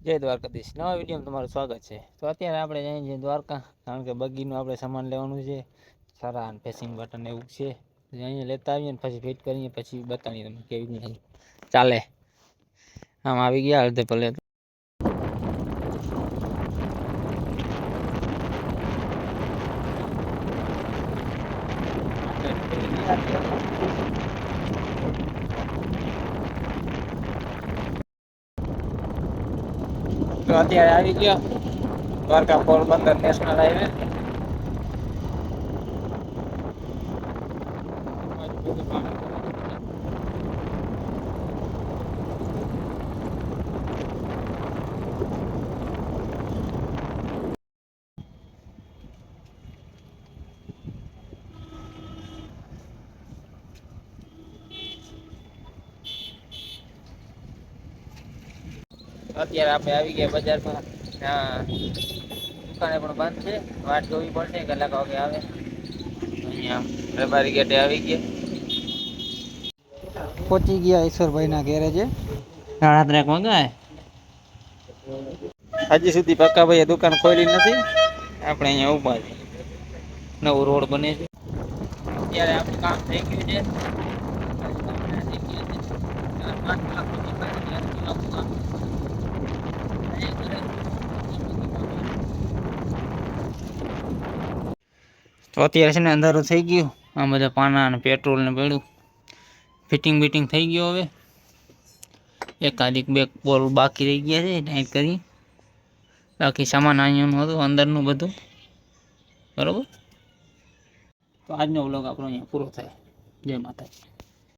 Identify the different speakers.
Speaker 1: જય દ્વારકાધીશ, નવા વિડીયોમાં તમારું સ્વાગત છે. તો અત્યારે આપણે જઈએ છીએ દ્વારકા, કારણ કે બગીનું આપણે સામાન લેવાનું છે. સારા અને ફેસિંગ બટન એવું છે. અહીંયા લેતા આવીએ ને પછી ફિટ કરીએ, પછી બતાવીએ તમને કેવી રીતે ચાલે. આમ આવી ગયા અડધે ભલે. તો અત્યારે આવી ગયો દ્વારકા પોરબંદર નેશનલ હાઈવે. અત્યારે આપણે આવી ગયા બજારમાં. દુકાને પણ બંધ છે, વાટ જોવી પડશે કલાક વાગે આવે. અહીંયા વેપારી ગેટે આવી ગયા.
Speaker 2: પહોંચી ગયા ઈશ્વરભાઈના ગેરેજે.
Speaker 1: સાડા ત્રણ મંગાય હજી સુધી પક્કા ભાઈ દુકાન ખોલી નથી. આપણે અહીંયા ઉભા છે, નવો રોડ બને છે. અત્યારે આપણું કામ થઈ ગયું છે. તો અત્યારે છે ને અંધારું થઈ ગયું. આ બધા પાના અને પેટ્રોલ ને પડ્યું ફિટિંગ બીટિંગ થઈ ગયો. હવે એકાધિક બે બોલ બાકી રહી ગયા છે, ટાઈટ કરી. બાકી સામાન અહીંયાનું હતું, અંદરનું બધું બરોબર. તો આજનો વ્લોગ આપણો અહીંયા પૂરો થાય. જય માતાજી.